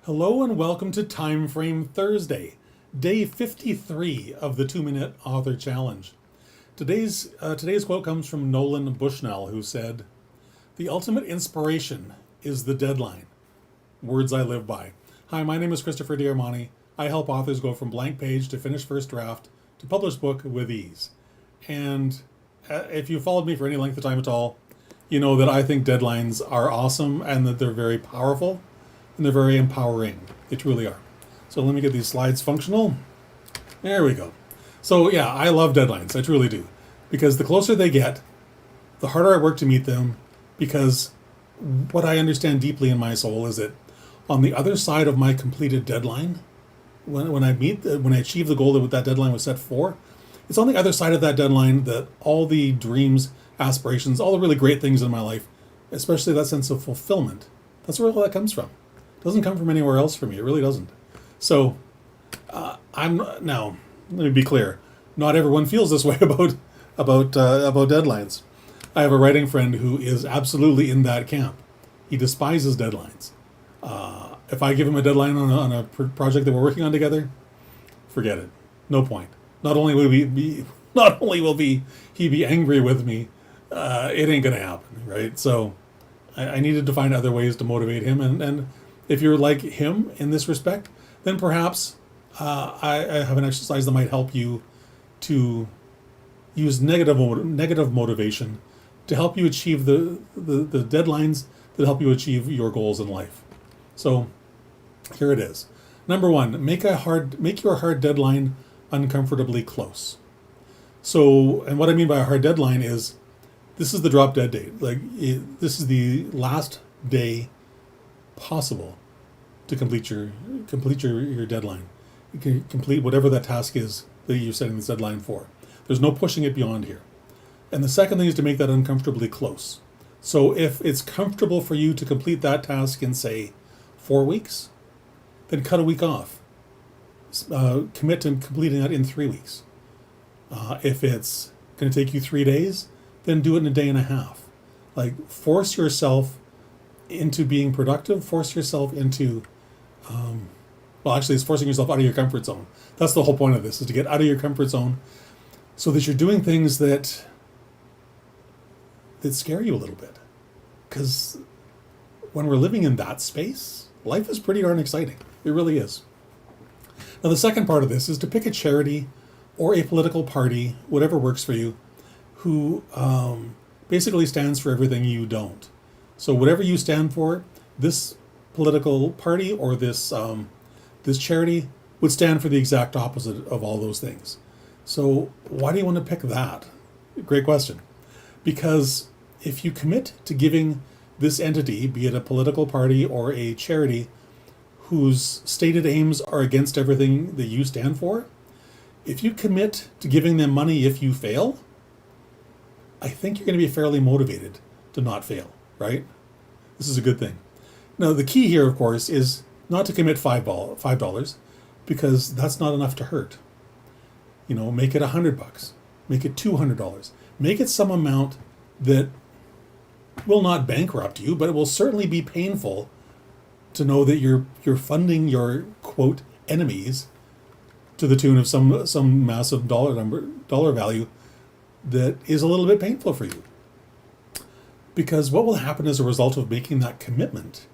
Hello and welcome to Time Frame Thursday, day 53 of the 2-Minute Author Challenge. Today's quote comes from Nolan Bushnell, who said, "The ultimate inspiration is the deadline. Words I live by." Hi, my name is Christopher Diarmani. I help authors go from blank page to finished first draft to published book with ease. And if you followed me for any length of time at all, you know that I think deadlines are awesome and that they're very powerful and they're very empowering. They truly are. So let me get these slides functional. There we go. So yeah, I love deadlines. I truly do. Because the closer they get, the harder I work to meet them, because what I understand deeply in my soul is that on the other side of my completed deadline, when I achieve the goal that that deadline was set for, it's on the other side of that deadline that all the dreams, aspirations, all the really great things in my life, especially that sense of fulfillment, that's where all that comes from. It doesn't come from anywhere else for me. It really doesn't. So now. Let me be clear. Not everyone feels this way about deadlines. I have a writing friend who is absolutely in that camp. He despises deadlines. If I give him a deadline on a project that we're working on together, forget it. No point. Not only will he be angry with me, it ain't gonna happen, right? So I needed to find other ways to motivate him, and if you're like him in this respect, then perhaps I have an exercise that might help you to use negative motivation to help you achieve the deadlines that help you achieve your goals in life. So here it is. Number one, make your hard deadline uncomfortably close. So, and what I mean by a hard deadline is, this is the drop dead date. This is the last day possible to complete your deadline. You can complete whatever that task is that you're setting this deadline for. There's no pushing it beyond here. And the second thing is to make that uncomfortably close. So if it's comfortable for you to complete that task in, say, 4 weeks, then cut a week off. Commit to completing that in 3 weeks. If it's going to take you 3 days, then do it in a day and a half. Force yourself into being productive. Force yourself into, it's forcing yourself out of your comfort zone. That's the whole point of this, is to get out of your comfort zone so that you're doing things that scare you a little bit. Because when we're living in that space, life is pretty darn exciting. It really is. Now, the second part of this is to pick a charity or a political party, whatever works for you, who basically stands for everything you don't. So whatever you stand for, this political party or this charity would stand for the exact opposite of all those things. So why do you want to pick that? Great question. Because if you commit to giving this entity, be it a political party or a charity, whose stated aims are against everything that you stand for, if you commit to giving them money if you fail, I think you're going to be fairly motivated to not fail, right? This is a good thing. Now, the key here, of course, is not to commit $5, because that's not enough to hurt. Make it $100, make it $200, make it some amount that will not bankrupt you, but it will certainly be painful to know that you're funding your, quote, enemies to the tune of some massive dollar value that is a little bit painful for you. Because what will happen as a result of making that commitment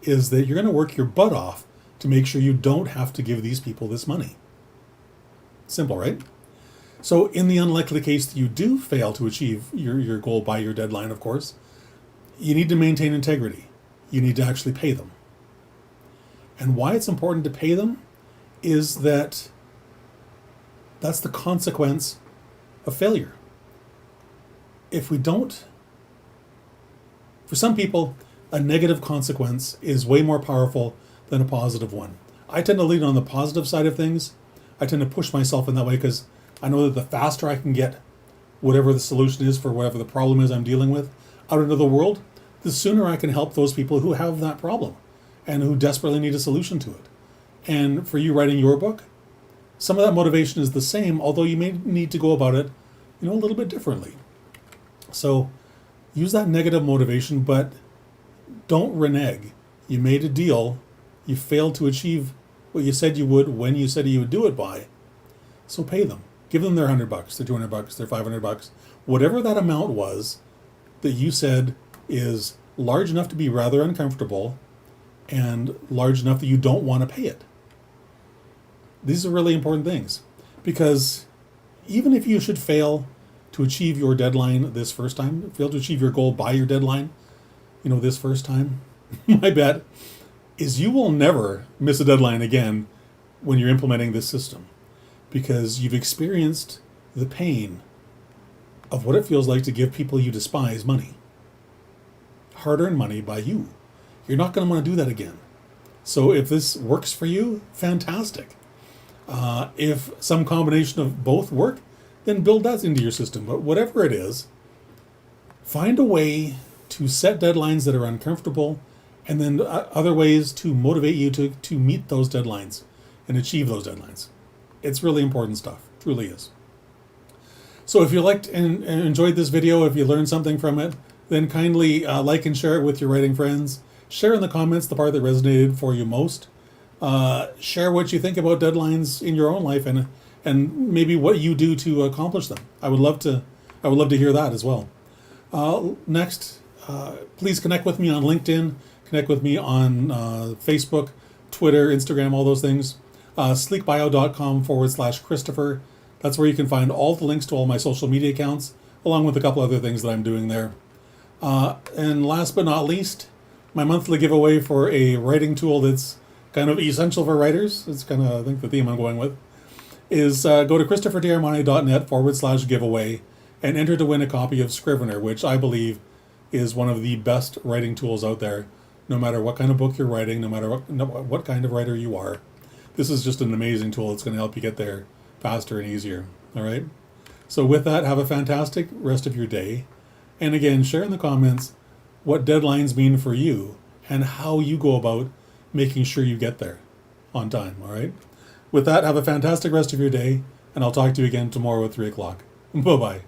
is that you're going to work your butt off to make sure you don't have to give these people this money. Simple, right? So in the unlikely case that you do fail to achieve your goal by your deadline, of course, you need to maintain integrity. You need to actually pay them. And why it's important to pay them is that that's the consequence of failure. If we don't, for some people, a negative consequence is way more powerful than a positive one. I tend to lean on the positive side of things. I tend to push myself in that way because I know that the faster I can get whatever the solution is for whatever the problem is I'm dealing with out into the world, the sooner I can help those people who have that problem and who desperately need a solution to it. And for you writing your book, some of that motivation is the same, although you may need to go about it, a little bit differently. So use that negative motivation, but don't renege. You made a deal, You failed to achieve what you said you would when you said you would do it by. So pay them. Give them their $100, their $200, their $500, whatever that amount was that you said is large enough to be rather uncomfortable and large enough that you don't want to pay it. These are really important things, because even if you should fail to achieve your deadline this first time, fail to achieve your goal by your deadline, this first time, my bet is you will never miss a deadline again when you're implementing this system, because you've experienced the pain of what it feels like to give people you despise money. Hard-earned money by you. You're not going to want to do that again. So if this works for you, fantastic. If some combination of both work, then build that into your system. But whatever it is, find a way to set deadlines that are uncomfortable, and then other ways to motivate you to meet those deadlines and achieve those deadlines. It's really important stuff. It truly is. So if you liked and enjoyed this video, if you learned something from it, then kindly like and share it with your writing friends. Share in the comments the part that resonated for you most. Share what you think about deadlines in your own life, and maybe what you do to accomplish them. I would love to hear that as well. Next, please connect with me on LinkedIn. Connect with me on Facebook, Twitter, Instagram, all those things. sleekbio.com/Christopher. That's where you can find all the links to all my social media accounts, along with a couple other things that I'm doing there. And last but not least, my monthly giveaway for a writing tool that's kind of essential for writers. It's kind of, I think, the theme I'm going with. Is go to ChristopherDiarmani.net/giveaway and enter to win a copy of Scrivener, which I believe is one of the best writing tools out there. No matter what kind of book you're writing, no matter what kind of writer you are, this is just an amazing tool. It's going to help you get there faster and easier. All right? So with that, have a fantastic rest of your day. And again, share in the comments what deadlines mean for you and how you go about making sure you get there on time. All right? With that, have a fantastic rest of your day, and I'll talk to you again tomorrow at 3 o'clock. Bye-bye.